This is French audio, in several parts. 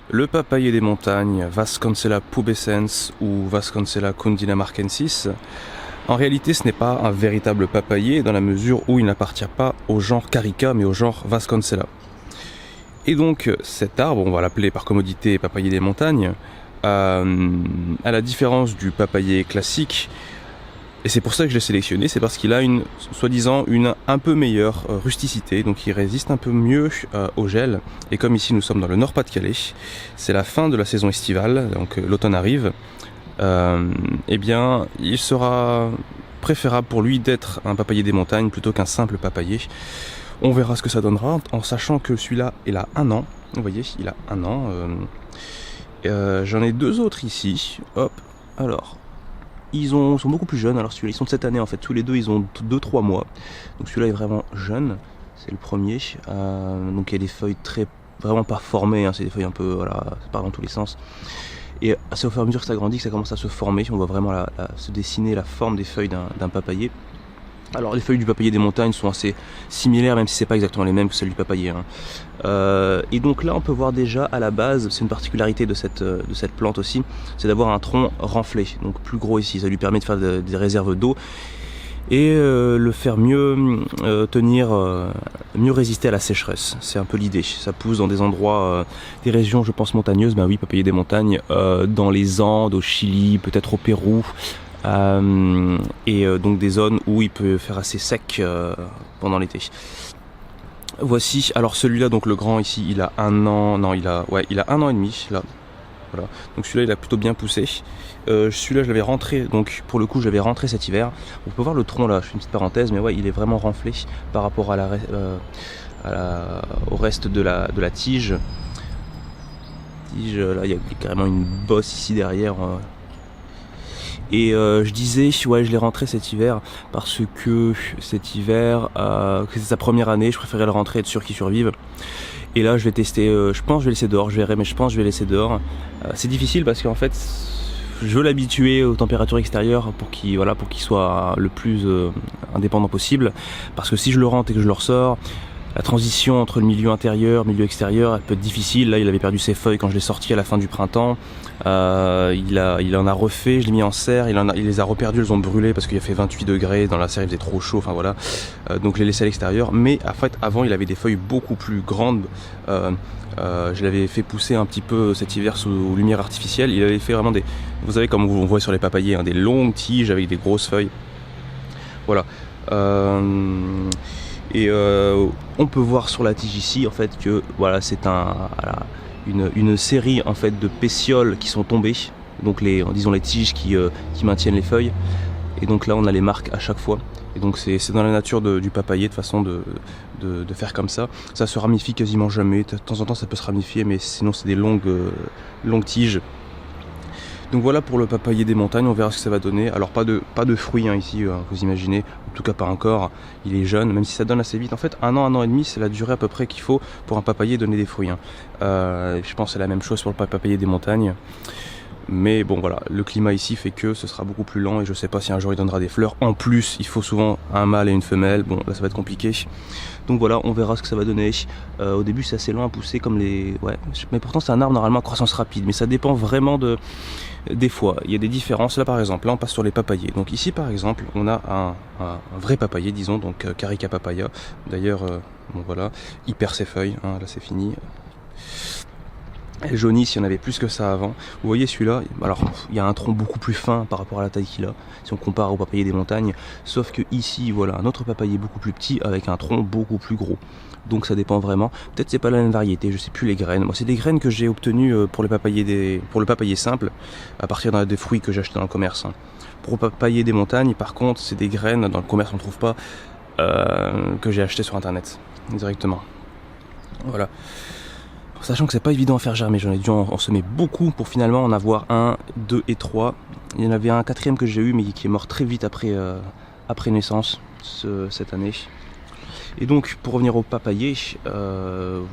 Le papayer des montagnes, Vasconcella pubescens ou Vasconcella cundinamarquensis, en réalité ce n'est pas un véritable papayer dans la mesure où il n'appartient pas au genre Carica mais au genre Vasconcella. Et donc cet arbre, on va l'appeler par commodité papayer des montagnes, à la différence du papayer classique, et c'est pour ça que je l'ai sélectionné, c'est parce qu'il a soi-disant une un peu meilleure rusticité, donc il résiste un peu mieux au gel. Et comme ici nous sommes dans le Nord-Pas-de-Calais, c'est la fin de la saison estivale, donc l'automne arrive, eh bien il sera préférable pour lui d'être un papayer des montagnes plutôt qu'un simple papayer. On verra ce que ça donnera, en sachant que celui-là, il a 1 an, vous voyez, il a 1 an. J'en ai 2 autres ici, hop, alors... Ils sont beaucoup plus jeunes, alors celui-là, ils sont de cette année en fait, tous les deux ils ont 2-3 mois. Donc celui-là est vraiment jeune, c'est le premier. Donc il y a des feuilles vraiment pas formées, hein, c'est des feuilles un peu, voilà, ça part dans tous les sens. Et c'est au fur et à mesure que ça grandit que ça commence à se former, on voit vraiment se dessiner la forme des feuilles d'un papayer. Alors les feuilles du papayer des montagnes sont assez similaires, même si c'est pas exactement les mêmes que celles du papayer. Et donc là on peut voir déjà à la base, c'est une particularité de cette plante aussi, c'est d'avoir un tronc renflé, donc plus gros ici, ça lui permet de faire des réserves d'eau et le faire mieux tenir, mieux résister à la sécheresse. C'est un peu l'idée. Ça pousse dans des endroits, des régions je pense montagneuses, ben oui, papayer des montagnes, dans les Andes, au Chili, peut-être au Pérou. Donc des zones où il peut faire assez sec pendant l'été. Voici, alors celui-là, donc le grand ici, il a 1 an, non il a 1 an et demi là. Voilà. Donc celui-là il a plutôt bien poussé. Celui-là je l'avais rentré, donc pour le coup je l'avais rentré cet hiver. On peut voir le tronc là, je fais une petite parenthèse, mais ouais il est vraiment renflé par rapport au reste de la tige. Là il y a carrément une bosse ici derrière. Et je disais, ouais, je l'ai rentré cet hiver parce que cet hiver, c'est sa première année, je préférais le rentrer, être sûr qu'il survive. Et là, je vais tester, je pense que je vais laisser dehors, je verrai, mais je pense que je vais laisser dehors. C'est difficile parce qu'en fait, je veux l'habituer aux températures extérieures pour qu'il soit le plus indépendant possible. Parce que si je le rentre et que je le ressors, la transition entre le milieu intérieur, milieu extérieur, elle peut être difficile. Là, il avait perdu ses feuilles quand je l'ai sorti à la fin du printemps. Il en a refait, je l'ai mis en serre, il les a reperdues, elles ont brûlé parce qu'il a fait 28 degrés, dans la serre il faisait trop chaud, enfin voilà. Donc je l'ai laissé à l'extérieur. Mais en fait, avant, il avait des feuilles beaucoup plus grandes. Je l'avais fait pousser un petit peu cet hiver sous lumière artificielle. Il avait fait vraiment vous savez comme on voit sur les papayers, hein, des longues tiges avec des grosses feuilles. Voilà. On peut voir sur la tige ici en fait que voilà c'est une série en fait de pétioles qui sont tombées, donc disons les tiges qui maintiennent les feuilles, et donc là on a les marques à chaque fois, et donc c'est dans la nature du papayer de façon de faire comme ça. Ça se ramifie quasiment jamais, de temps en temps ça peut se ramifier, mais sinon c'est des longues tiges. Donc voilà pour le papayer des montagnes, on verra ce que ça va donner. Alors pas de fruits hein, ici, vous imaginez, en tout cas pas encore, il est jeune, même si ça donne assez vite. En fait 1 an et demi c'est la durée à peu près qu'il faut pour un papayer donner des fruits. Hein. Je pense que c'est la même chose pour le papayer des montagnes. Mais bon voilà, le climat ici fait que ce sera beaucoup plus lent et je sais pas si un jour il donnera des fleurs. En plus, il faut souvent un mâle et une femelle, bon là ça va être compliqué. Donc voilà, on verra ce que ça va donner. Au début c'est assez lent à pousser comme mais pourtant c'est un arbre normalement à croissance rapide, mais ça dépend vraiment des fois. Il y a des différences, là par exemple, là on passe sur les papayers. Donc ici par exemple, on a un vrai papayer, disons, donc Carica papaya. D'ailleurs, bon voilà, il perd ses feuilles, hein, là c'est fini. Elle jaunisse, il y en avait plus que ça avant. Vous voyez celui-là, alors il y a un tronc beaucoup plus fin par rapport à la taille qu'il a, si on compare au papayer des montagnes, sauf que ici, voilà, un autre papayer beaucoup plus petit avec un tronc beaucoup plus gros. Donc ça dépend vraiment. Peut-être c'est pas la même variété, je sais plus les graines. Moi c'est des graines que j'ai obtenues pour le papayer simple, à partir des fruits que j'ai achetés dans le commerce. Pour le papayer des montagnes, par contre, c'est des graines, dans le commerce on ne trouve pas, que j'ai acheté sur internet, directement. Voilà. Sachant que c'est pas évident à faire germer, j'en ai dû en semer beaucoup pour finalement en avoir 1, 2 et 3. Il y en avait un 4e que j'ai eu mais qui est mort très vite après naissance cette année. Et donc pour revenir au papayer,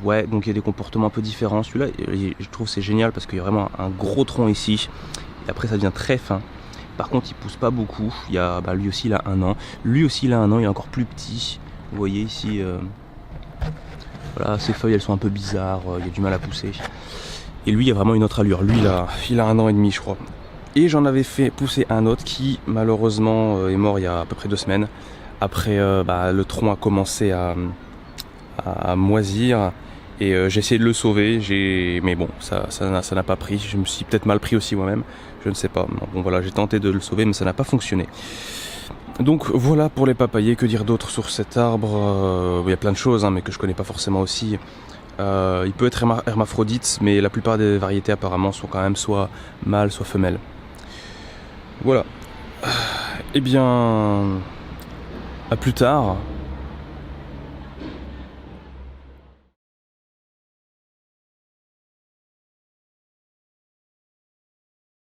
ouais, donc il y a des comportements un peu différents. Celui-là, je trouve c'est génial parce qu'il y a vraiment un gros tronc ici. Et après ça devient très fin. Par contre il pousse pas beaucoup. Lui aussi il a 1 an. Lui aussi il a 1 an, il est encore plus petit. Vous voyez ici. Voilà, ces feuilles elles sont un peu bizarres, il y a du mal à pousser. Et lui, il a vraiment une autre allure. Lui, il a 1 an et demi, je crois. Et j'en avais fait pousser un autre qui, malheureusement, est mort il y a à peu près 2 semaines. Après, le tronc a commencé à moisir. Et j'ai essayé de le sauver, mais bon, ça n'a pas pris. Je me suis peut-être mal pris aussi moi-même, je ne sais pas. Bon voilà, j'ai tenté de le sauver, mais ça n'a pas fonctionné. Donc voilà pour les papayers. Que dire d'autre sur cet arbre? Il y a plein de choses, hein, mais que je connais pas forcément aussi. Il peut être hermaphrodite, mais la plupart des variétés apparemment sont quand même soit mâles, soit femelles. Voilà. Eh bien, à plus tard.